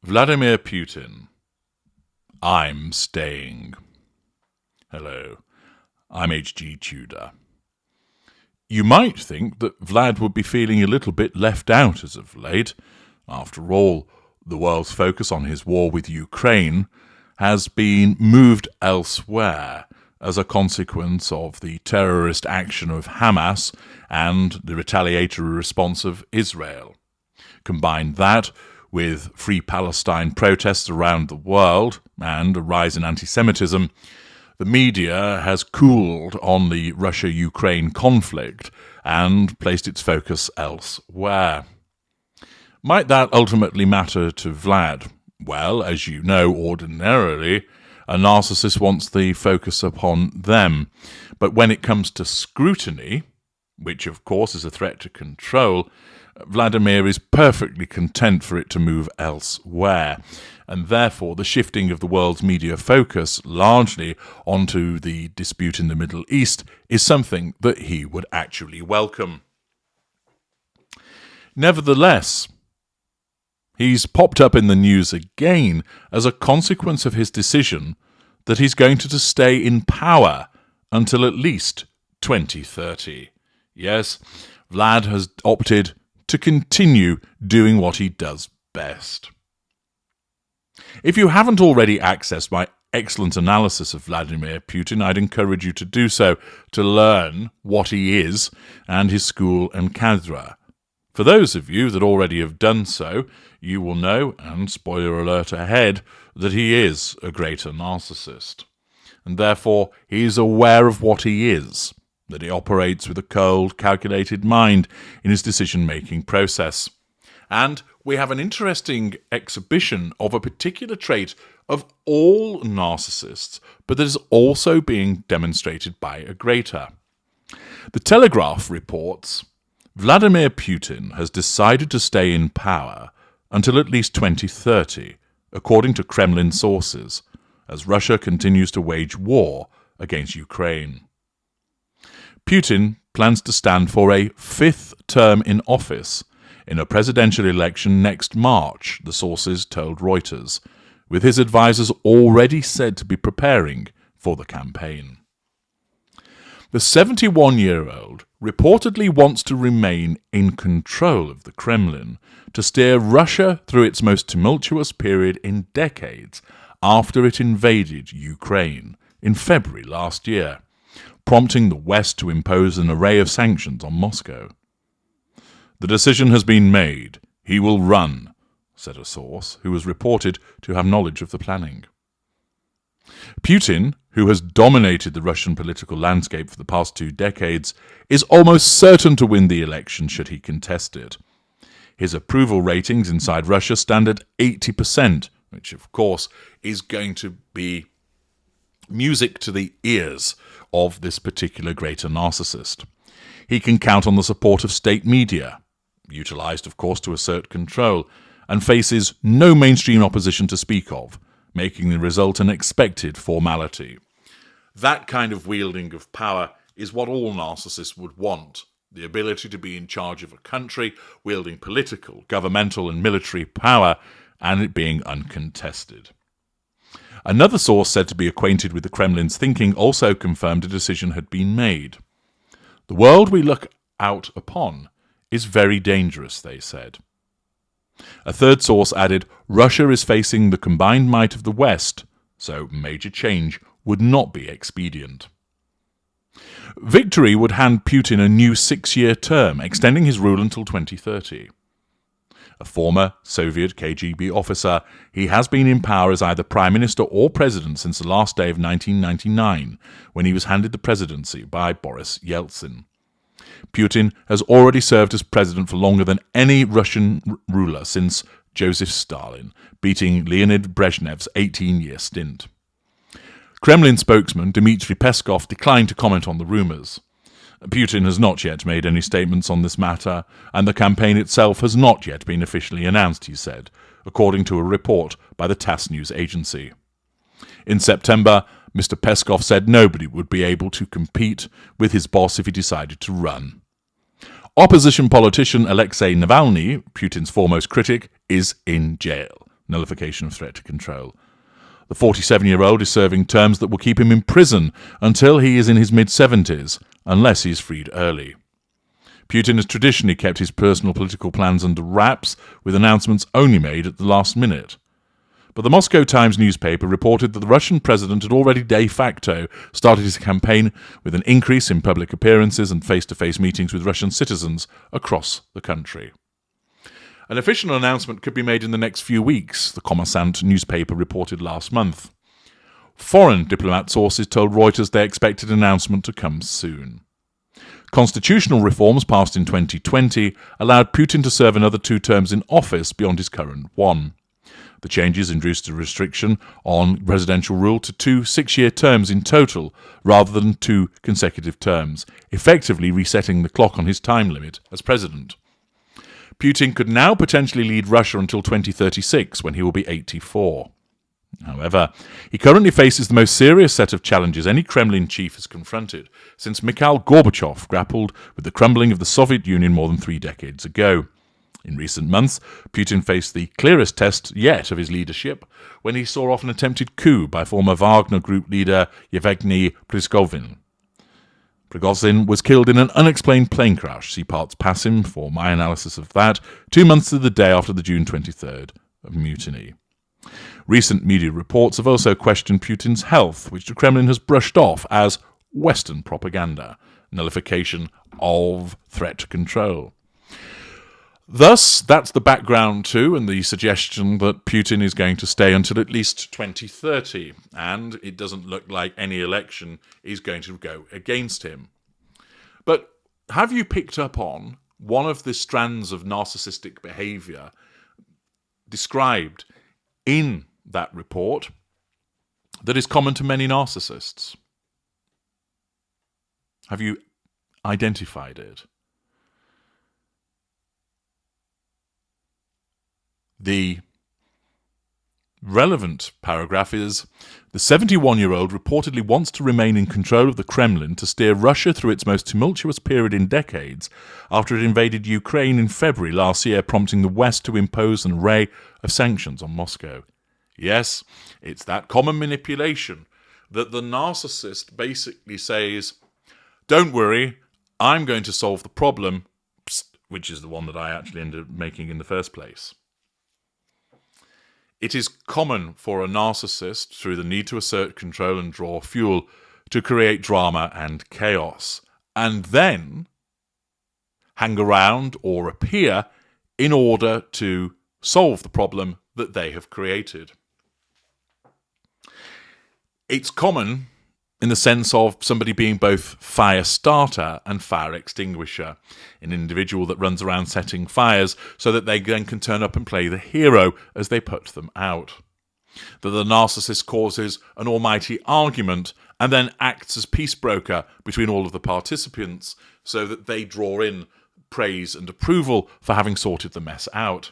Vladimir Putin. I'm staying. Hello, I'm H.G. Tudor. You might think that Vlad would be feeling a little bit left out as of late. After all, the world's focus on his war with Ukraine has been moved elsewhere as a consequence of the terrorist action of Hamas and the retaliatory response of Israel. Combine that with Free Palestine protests around the world and a rise in anti-Semitism, the media has cooled on the Russia-Ukraine conflict and placed its focus elsewhere. Might that ultimately matter to Vlad? Well, as you know, ordinarily, a narcissist wants the focus upon them. But when it comes to scrutiny, which of course is a threat to control, Vladimir is perfectly content for it to move elsewhere, and therefore the shifting of the world's media focus largely onto the dispute in the Middle East is something that he would actually welcome. Nevertheless, he's popped up in the news again as a consequence of his decision that he's going to stay in power until at least 2030. Yes, Vlad has opted to continue doing what he does best. If you haven't already accessed my excellent analysis of Vladimir Putin, I'd encourage you to do so to learn what he is and his school and cadre. For those of you that already have done so, you will know, and spoiler alert ahead, that he is a greater narcissist. And therefore, he is aware of what he is, that he operates with a cold, calculated mind in his decision-making process. And we have an interesting exhibition of a particular trait of all narcissists, but that is also being demonstrated by a greater. The Telegraph reports, Vladimir Putin has decided to stay in power until at least 2030, according to Kremlin sources, as Russia continues to wage war against Ukraine. Putin plans to stand for a fifth term in office in a presidential election next March, the sources told Reuters, with his advisers already said to be preparing for the campaign. The 71-year-old reportedly wants to remain in control of the Kremlin to steer Russia through its most tumultuous period in decades after it invaded Ukraine in February last year, prompting the West to impose an array of sanctions on Moscow. The decision has been made. He will run, said a source who was reported to have knowledge of the planning. Putin, who has dominated the Russian political landscape for the past 2 decades, is almost certain to win the election should he contest it. His approval ratings inside Russia stand at 80%, which of course is going to be music to the ears of this particular greater narcissist. He can count on the support of state media, utilised of course to assert control, and faces no mainstream opposition to speak of, making the result an expected formality. That kind of wielding of power is what all narcissists would want, the ability to be in charge of a country, wielding political, governmental and military power, and it being uncontested. Another source said to be acquainted with the Kremlin's thinking also confirmed a decision had been made. The world we look out upon is very dangerous, they said. A third source added, Russia is facing the combined might of the West, so major change would not be expedient. Victory would hand Putin a new 6-year term, extending his rule until 2030. A former Soviet KGB officer, he has been in power as either Prime Minister or President since the last day of 1999, when he was handed the presidency by Boris Yeltsin. Putin has already served as president for longer than any Russian ruler since Joseph Stalin, beating Leonid Brezhnev's 18-year stint. Kremlin spokesman Dmitry Peskov declined to comment on the rumours. Putin has not yet made any statements on this matter, and the campaign itself has not yet been officially announced, he said, according to a report by the TASS news agency. In September, Mr. Peskov said nobody would be able to compete with his boss if he decided to run. Opposition politician Alexei Navalny, Putin's foremost critic, is in jail. nullification of threat to control. The 47-year-old is serving terms that will keep him in prison until he is in his mid-70s, unless he is freed early. Putin has traditionally kept his personal political plans under wraps, with announcements only made at the last minute. But the Moscow Times newspaper reported that the Russian president had already de facto started his campaign with an increase in public appearances and face-to-face meetings with Russian citizens across the country. An official announcement could be made in the next few weeks, the Kommersant newspaper reported last month. Foreign diplomat sources told Reuters they expected an announcement to come soon. Constitutional reforms passed in 2020 allowed Putin to serve another 2 terms in office beyond his current one. The changes introduced a restriction on presidential rule to 2 6-year terms in total, rather than 2 consecutive terms, effectively resetting the clock on his time limit as president. Putin could now potentially lead Russia until 2036, when he will be 84. However, he currently faces the most serious set of challenges any Kremlin chief has confronted since Mikhail Gorbachev grappled with the crumbling of the Soviet Union more than 3 decades ago. In recent months, Putin faced the clearest test yet of his leadership when he saw off an attempted coup by former Wagner Group leader Yevgeny Prigozhin. Prigozhin was killed in an unexplained plane crash. See parts Passim for my analysis of that, 2 months to the day after the June 23rd mutiny. Recent media reports have also questioned Putin's health, which the Kremlin has brushed off as Western propaganda, nullification of threat to control. Thus, that's the background to and the suggestion that Putin is going to stay until at least 2030, and it doesn't look like any election is going to go against him. But have you picked up on one of the strands of narcissistic behaviour described in that report that is common to many narcissists? Have you identified it? The relevant paragraph is, the 71-year-old reportedly wants to remain in control of the Kremlin to steer Russia through its most tumultuous period in decades after it invaded Ukraine in February last year, prompting the West to impose an array of sanctions on Moscow. Yes, it's that common manipulation that the narcissist basically says, don't worry, I'm going to solve the problem, which is the one that I actually ended up making in the first place. It is common for a narcissist, through the need to assert control and draw fuel, to create drama and chaos, and then hang around or appear in order to solve the problem that they have created. It's common in the sense of somebody being both fire starter and fire extinguisher, an individual that runs around setting fires so that they then can turn up and play the hero as they put them out. That the narcissist causes an almighty argument and then acts as peace broker between all of the participants so that they draw in praise and approval for having sorted the mess out.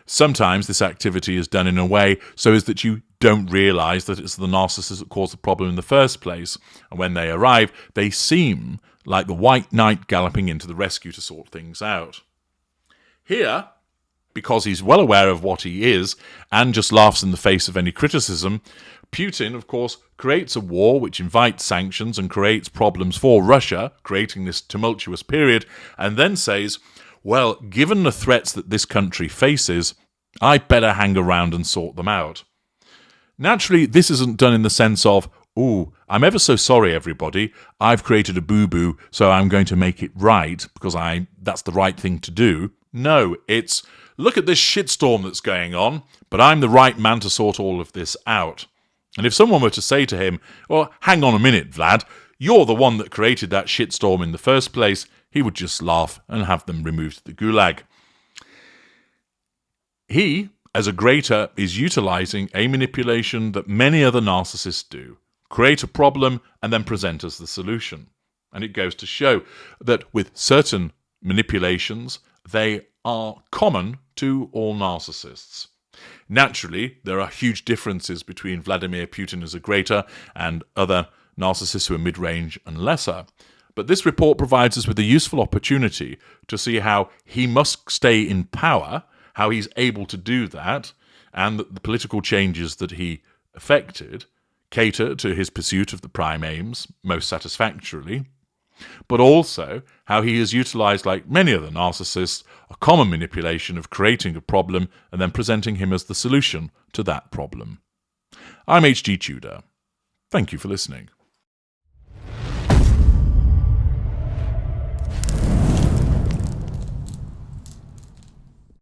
Sometimes this activity is done in a way so as that you don't realise that it's the narcissist that caused the problem in the first place, and when they arrive, they seem like the white knight galloping into the rescue to sort things out. Here, because he's well aware of what he is, and just laughs in the face of any criticism, Putin, of course, creates a war which invites sanctions and creates problems for Russia, creating this tumultuous period, and then says, well, given the threats that this country faces, I'd better hang around and sort them out. Naturally, this isn't done in the sense of, ooh, I'm ever so sorry, everybody. I've created a boo-boo, so I'm going to make it right because that's the right thing to do. No, it's, look at this shitstorm that's going on, but I'm the right man to sort all of this out. And if someone were to say to him, well, hang on a minute, Vlad, you're the one that created that shitstorm in the first place, he would just laugh and have them removed to the gulag. He, as a greater, is utilising a manipulation that many other narcissists do. Create a problem and then present as the solution. And it goes to show that with certain manipulations, they are common to all narcissists. Naturally, there are huge differences between Vladimir Putin as a greater and other narcissists who are mid-range and lesser. But this report provides us with a useful opportunity to see how he must stay in power, how he's able to do that, and that the political changes that he effected cater to his pursuit of the prime aims most satisfactorily, but also how he has utilised, like many other narcissists, a common manipulation of creating a problem and then presenting him as the solution to that problem. I'm H.G. Tudor. Thank you for listening.